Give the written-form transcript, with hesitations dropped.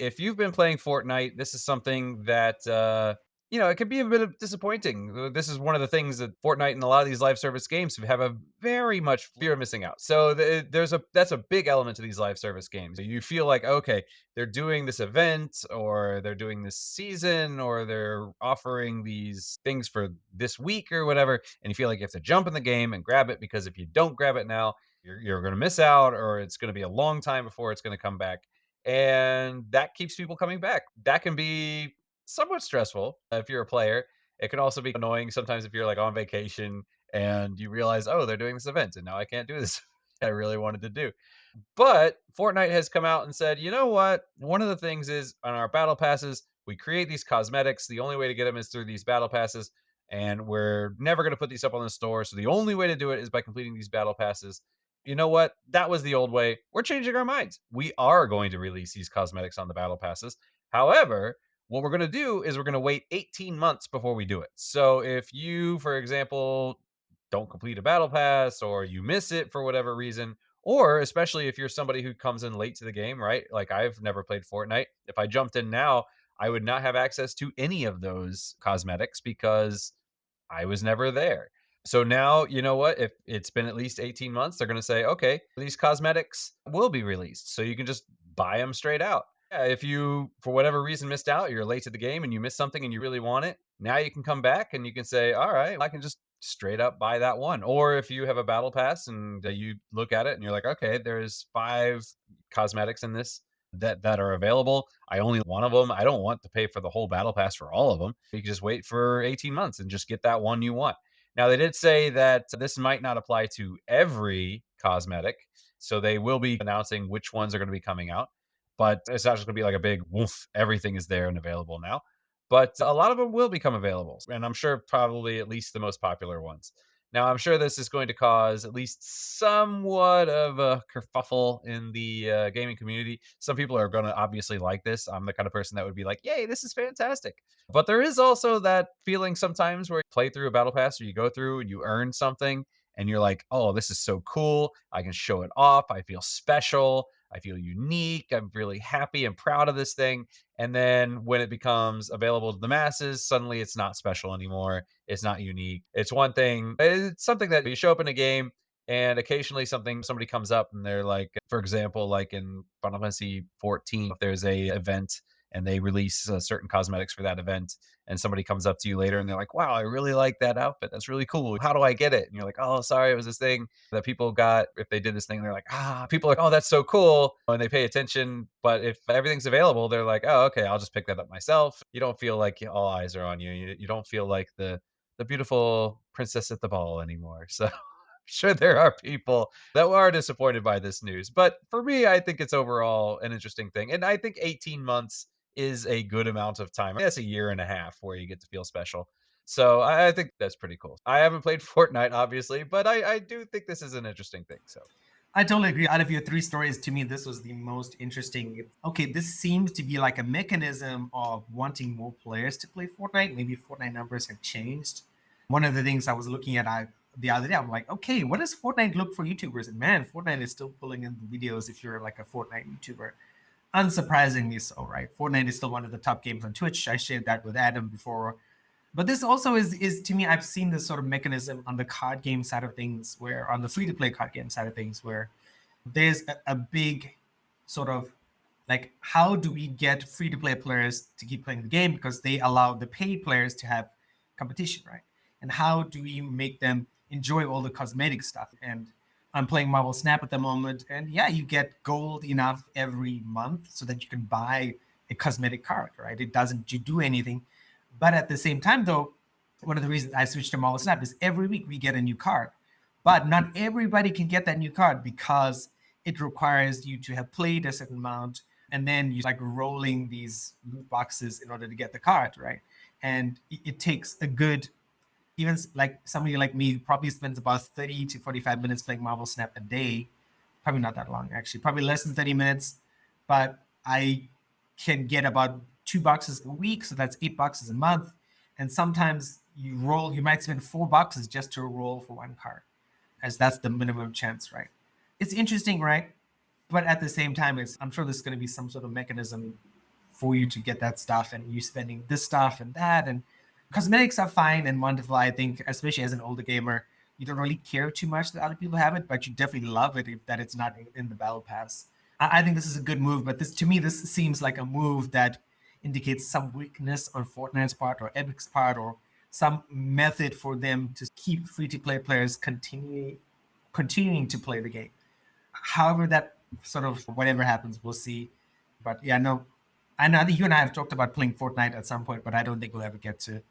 If you've been playing Fortnite, this is something that it can be a bit of disappointing. This is one of the things that Fortnite and a lot of these live service games have a very much fear of missing out. So that's a big element to these live service games. You feel like, okay, they're doing this event or they're doing this season or they're offering these things for this week or whatever, and you feel like you have to jump in the game and grab it, because if you don't grab it now, you're going to miss out, or it's going to be a long time before it's going to come back. And that keeps people coming back. That can be somewhat stressful if you're a player. It can also be annoying sometimes if you're like on vacation and you realize, oh, they're doing this event and now I can't do this I really wanted to do. But Fortnite has come out and said, you know what? One of the things is on our battle passes, we create these cosmetics. The only way to get them is through these battle passes. And we're never going to put these up on the store. So the only way to do it is by completing these battle passes. You know what? That was the old way. We're changing our minds. We are going to release these cosmetics on the battle passes. However, what we're going to do is we're going to wait 18 months before we do it. So if you, for example, don't complete a battle pass or you miss it for whatever reason, or especially if you're somebody who comes in late to the game, right? Like I've never played Fortnite. If I jumped in now, I would not have access to any of those cosmetics because I was never there. So now, you know what? If it's been at least 18 months, they're going to say, okay, these cosmetics will be released. So you can just buy them straight out. Yeah, if you, for whatever reason, missed out, you're late to the game and you missed something and you really want it, now you can come back and you can say, all right, I can just straight up buy that one. Or if you have a battle pass and you look at it and you're like, okay, there's 5 cosmetics in this that are available. I only one of them. I don't want to pay for the whole battle pass for all of them. You can just wait for 18 months and just get that one you want. Now they did say that this might not apply to every cosmetic, so they will be announcing which ones are going to be coming out. But it's not just going to be like a big woof. Everything is there and available now. But a lot of them will become available, and I'm sure probably at least the most popular ones. Now, I'm sure this is going to cause at least somewhat of a kerfuffle in the gaming community. Some people are going to obviously like this. I'm the kind of person that would be like, "Yay, this is fantastic!" But there is also that feeling sometimes where you play through a battle pass or you go through and you earn something, and you're like, "Oh, this is so cool! I can show it off. I feel special. I feel unique. I'm really happy and proud of this thing." And then when it becomes available to the masses, suddenly it's not special anymore. It's not unique. It's one thing. It's something that you show up in a game and occasionally somebody comes up and they're like, for example, like in Final Fantasy 14, if there's a event and they release certain cosmetics for that event, and somebody comes up to you later and they're like, wow, I really like that outfit. That's really cool. How do I get it? And you're like, oh, sorry, it was this thing that people got if they did this thing. They're like, people are like, oh, that's so cool. And they pay attention. But if everything's available, they're like, oh, okay, I'll just pick that up myself. You don't feel like all eyes are on you. You don't feel like the beautiful princess at the ball anymore. So sure there are people that are disappointed by this news. But for me, I think it's overall an interesting thing. And I think 18 months is a good amount of time. That's a year and a half where you get to feel special. So I think that's pretty cool. I haven't played Fortnite, obviously, but I do think this is an interesting thing. So I totally agree. Out of your three stories, to me, this was the most interesting. Okay, this seems to be like a mechanism of wanting more players to play Fortnite. Maybe Fortnite numbers have changed. One of the things I was looking at the other day, I'm like, okay, what does Fortnite look for YouTubers? And man, Fortnite is still pulling in the videos if you're like a Fortnite YouTuber. Unsurprisingly so, right? Fortnite is still one of the top games on Twitch. I shared that with Adam before. But this also is to me, I've seen this sort of mechanism on the card game side of things, where on the free to play card game side of things, where there's a big sort of like, how do we get free to play players to keep playing the game, because they allow the paid players to have competition, right? And how do we make them enjoy all the cosmetic stuff? And I'm playing Marvel Snap at the moment, and yeah, you get gold enough every month so that you can buy a cosmetic card, right? It doesn't you do anything, but at the same time, though, one of the reasons I switched to Marvel Snap is every week we get a new card. But not everybody can get that new card because it requires you to have played a certain amount, and then you like rolling these loot boxes in order to get the card, right? And it takes a good, even like somebody like me probably spends about 30 to 45 minutes playing Marvel Snap a day. Probably not that long, actually, probably less than 30 minutes. But I can get about 2 boxes a week, so that's 8 boxes a month. And sometimes you might spend 4 boxes just to roll for one card, as that's the minimum chance, right? It's interesting, right? But at the same time, I'm sure there's going to be some sort of mechanism. for you to get that stuff, and you spending this stuff and that. And cosmetics are fine and wonderful. I think, especially as an older gamer, you don't really care too much that other people have it, but you definitely love it if that it's not in the battle pass. I think this is a good move, but this to me, this seems like a move that indicates some weakness on Fortnite's part or Epic's part, or some method for them to keep free-to-play players continuing to play the game. However, that sort of whatever happens, we'll see. But yeah, no, I know that you and I have talked about playing Fortnite at some point, but I don't think we'll ever get to